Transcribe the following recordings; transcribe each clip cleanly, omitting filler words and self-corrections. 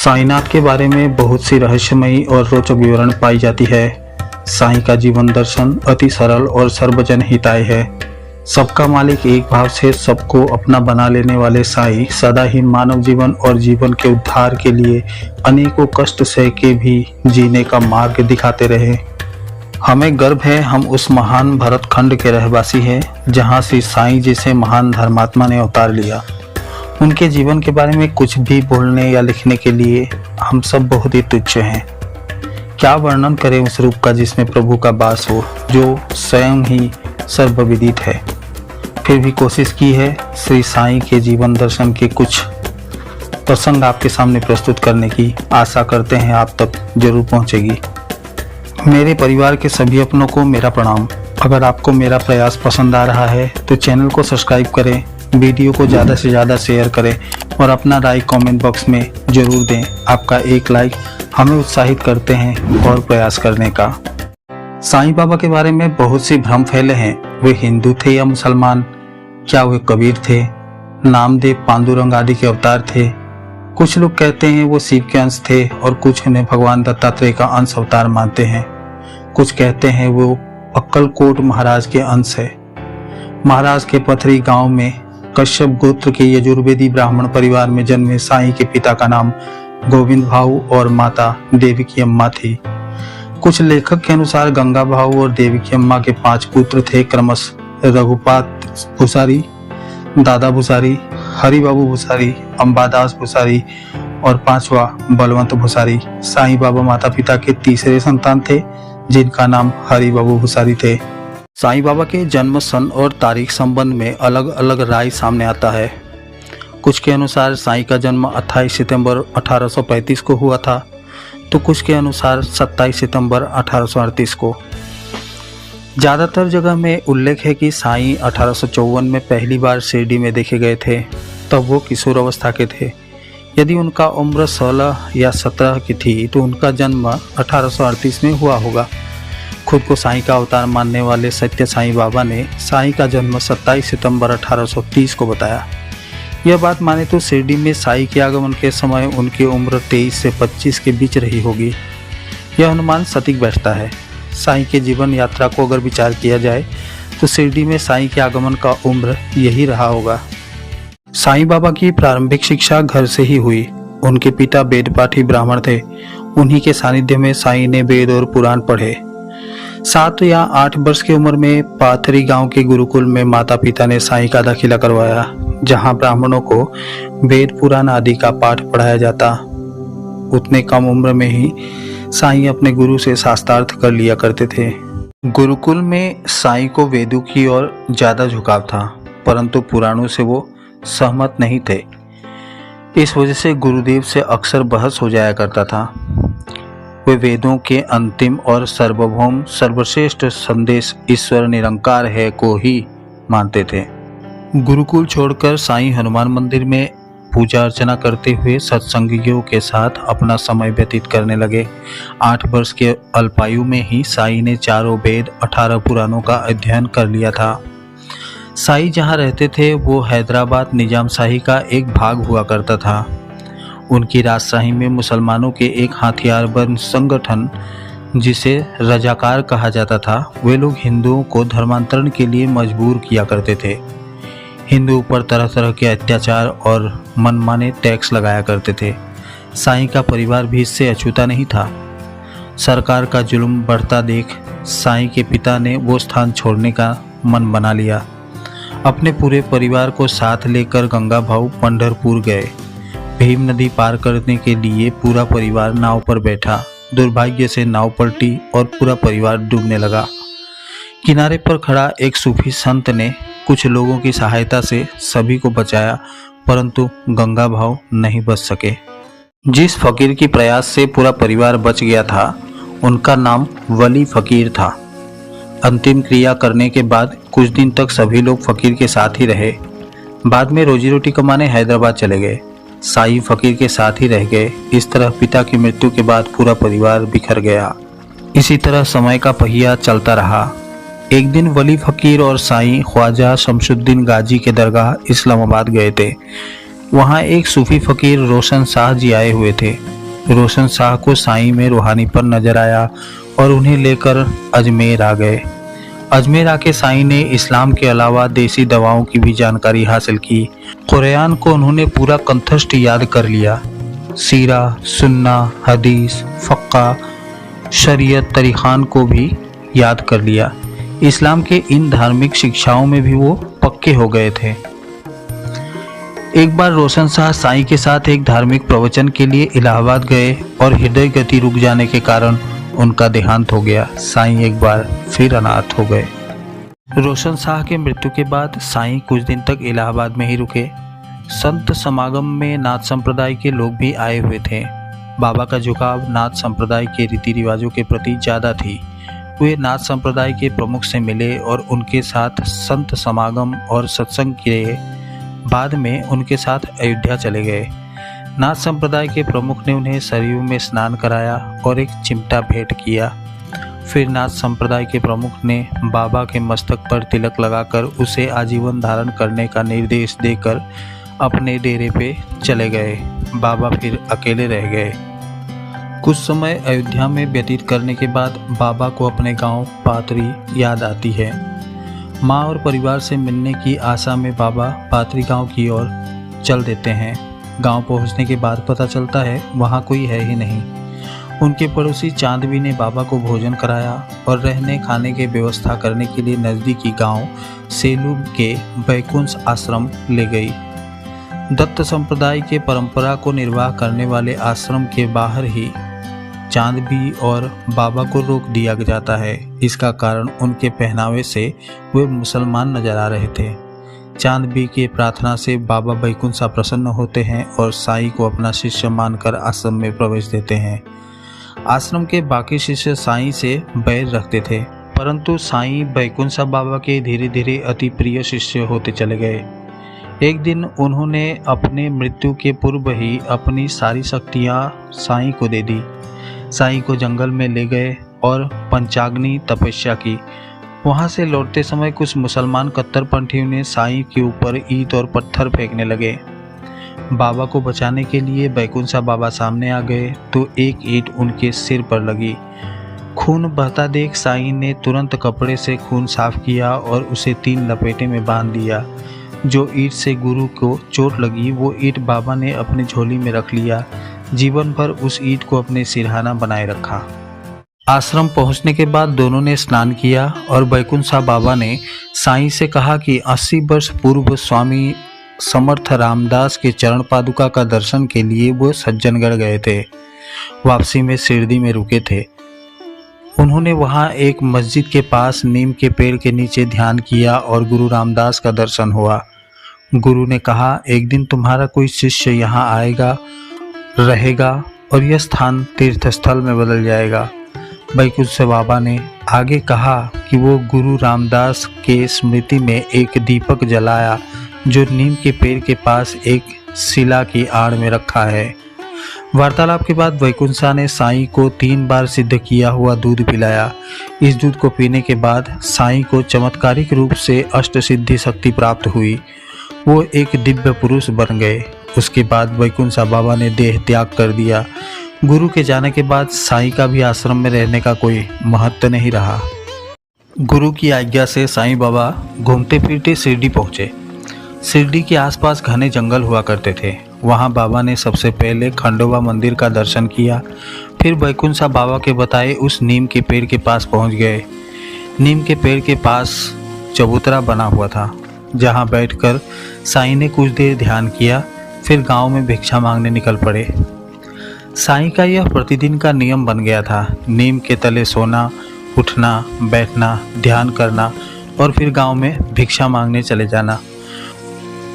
साईनाथ के बारे में बहुत सी रहस्यमयी और रोचक विवरण पाई जाती है। साईं का जीवन दर्शन अति सरल और सर्वजन हिताय है। सबका मालिक एक भाव से सबको अपना बना लेने वाले साईं सदा ही मानव जीवन और जीवन के उद्धार के लिए अनेकों कष्ट सह के भी जीने का मार्ग दिखाते रहे। हमें गर्व है हम उस महान भरतखंड के रहवासी हैं जहां श्री साईं जैसे महान धर्मात्मा ने अवतार लिया। उनके जीवन के बारे में कुछ भी बोलने या लिखने के लिए हम सब बहुत ही तुच्छ हैं। क्या वर्णन करें उस रूप का जिसमें प्रभु का वास हो, जो स्वयं ही सर्वविदित है। फिर भी कोशिश की है श्री साईं के जीवन दर्शन के कुछ प्रसंग आपके सामने प्रस्तुत करने की। आशा करते हैं आप तक जरूर पहुंचेगी। मेरे परिवार के सभी अपनों को मेरा प्रणाम। अगर आपको मेरा प्रयास पसंद आ रहा है तो चैनल को सब्सक्राइब करें, वीडियो को ज़्यादा से ज़्यादा शेयर करें और अपना राय कमेंट बॉक्स में ज़रूर दें। आपका एक लाइक हमें उत्साहित करते हैं और प्रयास करने का। साईं बाबा के बारे में बहुत सी भ्रम फैले हैं। वे हिंदू थे या मुसलमान? क्या वे कबीर थे, नामदेव, पांडुरंग आदि के अवतार थे? कुछ लोग कहते हैं वो शिव के अंश थे और कुछ उन्हें भगवान दत्तात्रेय का अंश अवतार मानते हैं। कुछ कहते हैं वो अक्कलकोट महाराज के अंश है। महाराज के पथरी गांव में कश्यप गोत्र के यजुर्वेदी ब्राह्मण परिवार में जन्मे साईं के पिता का नाम गोविंद भाऊ और माता देवकी अम्मा थी। कुछ लेखक के अनुसार गंगा भाऊ और देवकी अम्मा के 5 पुत्र थे, क्रमशः रघुपात भूसारी, दादा भूसारी, हरिबाबू भूसारी, अंबादास भूसारी और 5वां बलवंत भूसारी। साईं बाबा माता पिता के तीसरे संतान थे जिनका नाम हरिबाबू भूसारी थे। साईं बाबा के जन्म सन और तारीख संबंध में अलग अलग राय सामने आता है। कुछ के अनुसार साईं का जन्म 28 सितंबर 1835 को हुआ था तो कुछ के अनुसार 27 सितंबर 1838 को। ज़्यादातर जगह में उल्लेख है कि साईं 1854 में पहली बार शिरडी में देखे गए थे, तब वो किशोर अवस्था के थे। यदि उनका उम्र 16 या 17 की थी तो उनका जन्म 1838 में हुआ होगा। खुद को साईं का अवतार मानने वाले सत्य साईं बाबा ने साईं का जन्म 27 सितंबर 1830 को बताया। यह बात माने तो शिरडी में साईं के आगमन के समय उनकी उम्र 23 से 25 के बीच रही होगी। यह अनुमान सटीक बैठता है। साईं के जीवन यात्रा को अगर विचार किया जाए तो शिरडी में साईं के आगमन का उम्र यही रहा होगा। साईं बाबा की प्रारंभिक शिक्षा घर से ही हुई। उनके पिता वेद पाठी ब्राह्मण थे। उन्हीं के सानिध्य में साईं ने वेद और पुराण पढ़े। 7 या 8 वर्ष की उम्र में पाथरी गांव के गुरुकुल में माता पिता ने साईं का दाखिला करवाया, जहां ब्राह्मणों को वेद पुराण आदि का पाठ पढ़ाया जाता। उतने कम उम्र में ही साईं अपने गुरु से शास्त्रार्थ कर लिया करते थे। गुरुकुल में साईं को वेदों की ओर ज्यादा झुकाव था, परंतु पुराणों से वो सहमत नहीं थे। इस वजह से गुरुदेव से अक्सर बहस हो जाया करता था। वे वेदों के अंतिम और सार्वभौम सर्वश्रेष्ठ संदेश ईश्वर निरंकार है को ही मानते थे। गुरुकुल छोड़कर साईं हनुमान मंदिर में पूजा अर्चना करते हुए सत्संगियों के साथ अपना समय व्यतीत करने लगे। 8 वर्ष के अल्पायु में ही साईं ने 4 वेद 18 पुराणों का अध्ययन कर लिया था। साईं जहाँ रहते थे वो हैदराबाद निजामशाही का एक भाग हुआ करता था। उनकी राजशाही में मुसलमानों के एक हथियारबंद संगठन जिसे रजाकार कहा जाता था, वे लोग हिंदुओं को धर्मांतरण के लिए मजबूर किया करते थे। हिंदुओं पर तरह तरह के अत्याचार और मनमाने टैक्स लगाया करते थे। साईं का परिवार भी इससे अछूता नहीं था। सरकार का जुल्म बढ़ता देख साईं के पिता ने वो स्थान छोड़ने का मन बना लिया। अपने पूरे परिवार को साथ लेकर गंगा भाऊ पंढरपुर गए। भीम नदी पार करने के लिए पूरा परिवार नाव पर बैठा। दुर्भाग्य से नाव पलटी और पूरा परिवार डूबने लगा। किनारे पर खड़ा एक सूफी संत ने कुछ लोगों की सहायता से सभी को बचाया, परंतु गंगा भाऊ नहीं बच सके। जिस फकीर की प्रयास से पूरा परिवार बच गया था उनका नाम वली फकीर था। अंतिम क्रिया करने के बाद कुछ दिन तक सभी लोग फकीर के साथ ही रहे। बाद में रोजी रोटी कमाने हैदराबाद चले गए। साईं फकीर के साथ ही रह गए। इस तरह पिता की मृत्यु के बाद पूरा परिवार बिखर गया। इसी तरह समय का पहिया चलता रहा। एक दिन वली फकीर और साईं ख्वाजा शमशुद्दीन गाजी के दरगाह इस्लामाबाद गए थे। वहाँ एक सूफी फकीर रोशन शाह जी आए हुए थे। रोशन शाह को साईं में रूहानीपन नजर आया और उन्हें लेकर अजमेर आ गए। अजमेर आके साईं ने इस्लाम के अलावा देसी दवाओं की भी जानकारी हासिल की। कुरान को उन्होंने पूरा कंठस्थ याद कर लिया। सीरा, सुन्ना, हदीस, फ़क़्ह, शरीयत, तरीखान को भी याद कर लिया। इस्लाम के इन धार्मिक शिक्षाओं में भी वो पक्के हो गए थे। एक बार रोशन शाह साईं के साथ एक धार्मिक प्रवचन के लिए इलाहाबाद गए और हृदय गति रुक जाने के कारण उनका देहांत हो गया। साईं एक बार फिर अनाथ हो गए। रोशन शाह के मृत्यु के बाद साईं कुछ दिन तक इलाहाबाद में ही रुके। संत समागम में नाथ संप्रदाय के लोग भी आए हुए थे। बाबा का झुकाव नाथ संप्रदाय के रीति रिवाजों के प्रति ज़्यादा थी। वे नाथ संप्रदाय के प्रमुख से मिले और उनके साथ संत समागम और सत्संग किए। बाद में उनके साथ अयोध्या चले गए। नाथ संप्रदाय के प्रमुख ने उन्हें सरयू में स्नान कराया और एक चिमटा भेंट किया। फिर नाथ संप्रदाय के प्रमुख ने बाबा के मस्तक पर तिलक लगाकर उसे आजीवन धारण करने का निर्देश देकर अपने डेरे पे चले गए। बाबा फिर अकेले रह गए। कुछ समय अयोध्या में व्यतीत करने के बाद बाबा को अपने गांव पातरी याद आती है। माँ और परिवार से मिलने की आशा में बाबा पातरी गांव की ओर चल देते हैं। गांव पहुंचने के बाद पता चलता है वहां कोई है ही नहीं। उनके पड़ोसी चांदवी ने बाबा को भोजन कराया और रहने खाने की व्यवस्था करने के लिए नज़दीकी गांव सेलू के बैकुंठ आश्रम ले गई। दत्त संप्रदाय के परंपरा को निर्वाह करने वाले आश्रम के बाहर ही चांदबी और बाबा को रोक दिया जाता है। इसका कारण उनके पहनावे से वे मुसलमान नजर आ रहे थे। चांदबी की प्रार्थना से बाबा बैकुंठ सा प्रसन्न होते हैं और साईं को अपना शिष्य मानकर आश्रम में प्रवेश देते हैं। आश्रम के बाकी शिष्य साईं से बैर रखते थे, परंतु साईं बैकुंठ सा बाबा के धीरे धीरे अति प्रिय शिष्य होते चले गए। एक दिन उन्होंने अपने मृत्यु के पूर्व ही अपनी सारी शक्तियाँ साईं को दे दी। साईं को जंगल में ले गए और पंचाग्नि तपस्या की। वहां से लौटते समय कुछ मुसलमान कट्टरपंथियों ने साईं के ऊपर ईंट और पत्थर फेंकने लगे। बाबा को बचाने के लिए बैकुंठ सा बाबा सामने आ गए तो एक ईंट उनके सिर पर लगी। खून बहता देख साईं ने तुरंत कपड़े से खून साफ किया और उसे 3 लपेटे में बांध दिया। जो ईंट से गुरु को चोट लगी वो ईंट बाबा ने अपने झोली में रख लिया। जीवन भर उस ईंट को अपने सिरहाना बनाए रखा। आश्रम पहुंचने के बाद दोनों ने स्नान किया और बैकुंठ सा बाबा ने साईं से कहा कि 80 वर्ष पूर्व स्वामी समर्थ रामदास के चरण पादुका का दर्शन के लिए वो सज्जनगढ़ गए थे। वापसी में शिरडी में रुके थे। उन्होंने वहां एक मस्जिद के पास नीम के पेड़ के नीचे ध्यान किया और गुरु रामदास का दर्शन हुआ। गुरु ने कहा, एक दिन तुम्हारा कोई शिष्य यहाँ आएगा, रहेगा और यह स्थान तीर्थस्थल में बदल जाएगा। बैकुंठ से बाबा ने आगे कहा कि वो गुरु रामदास के स्मृति में एक दीपक जलाया जो नीम के पेड़ के पास एक शिला की आड़ में रखा है। वार्तालाप के बाद बैकुंठ शाह ने साईं को 3 बार सिद्ध किया हुआ दूध पिलाया। इस दूध को पीने के बाद साईं को चमत्कारिक रूप से अष्ट सिद्धि शक्ति प्राप्त हुई। वो एक दिव्य पुरुष बन गए। उसके बाद बैकुंठ शाह बाबा ने देह त्याग कर दिया। गुरु के जाने के बाद साईं का भी आश्रम में रहने का कोई महत्व नहीं रहा। गुरु की आज्ञा से साईं बाबा घूमते फिरते शिरडी पहुँचे। शिरडी के आसपास घने जंगल हुआ करते थे। वहाँ बाबा ने सबसे पहले खंडोबा मंदिर का दर्शन किया। फिर बैकुंठ शाह बाबा के बताए उस नीम के पेड़ के पास पहुँच गए। नीम के पेड़ के पास चबूतरा बना हुआ था, जहाँ बैठकर साईं ने कुछ देर ध्यान किया। फिर गांव में भिक्षा मांगने निकल पड़े। साईं का यह प्रतिदिन का नियम बन गया था। नीम के तले सोना, उठना, बैठना, ध्यान करना और फिर गांव में भिक्षा मांगने चले जाना।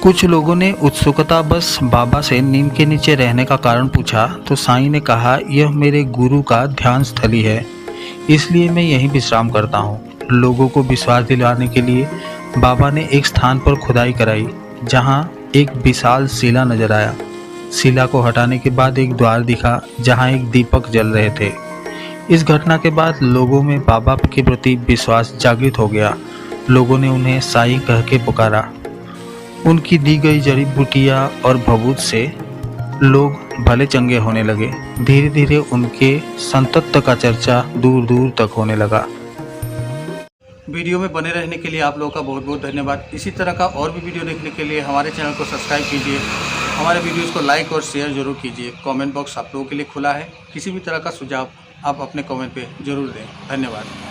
कुछ लोगों ने उत्सुकता बस बाबा से नीम के नीचे रहने का कारण पूछा तो साईं ने कहा, यह मेरे गुरु का ध्यान स्थली है, इसलिए मैं यहीं विश्राम करता हूँ। लोगों को विश्वास दिलाने के लिए बाबा ने एक स्थान पर खुदाई कराई जहाँ एक विशाल शिला नजर आया। शिला को हटाने के बाद एक द्वार दिखा जहाँ एक दीपक जल रहे थे। इस घटना के बाद लोगों में बाबा के प्रति विश्वास जागृत हो गया। लोगों ने उन्हें साईं कह के पुकारा। उनकी दी गई जड़ी बूटियाँ और भभूत से लोग भले चंगे होने लगे। धीरे धीरे उनके संतत्व का चर्चा दूर दूर तक होने लगा। वीडियो में बने रहने के लिए आप लोगों का बहुत बहुत धन्यवाद। इसी तरह का और भी वीडियो देखने के लिए हमारे चैनल को सब्सक्राइब कीजिए, हमारे वीडियोस को लाइक और शेयर जरूर कीजिए। कमेंट बॉक्स आप लोगों के लिए खुला है, किसी भी तरह का सुझाव आप अपने कमेंट पे जरूर दें। धन्यवाद।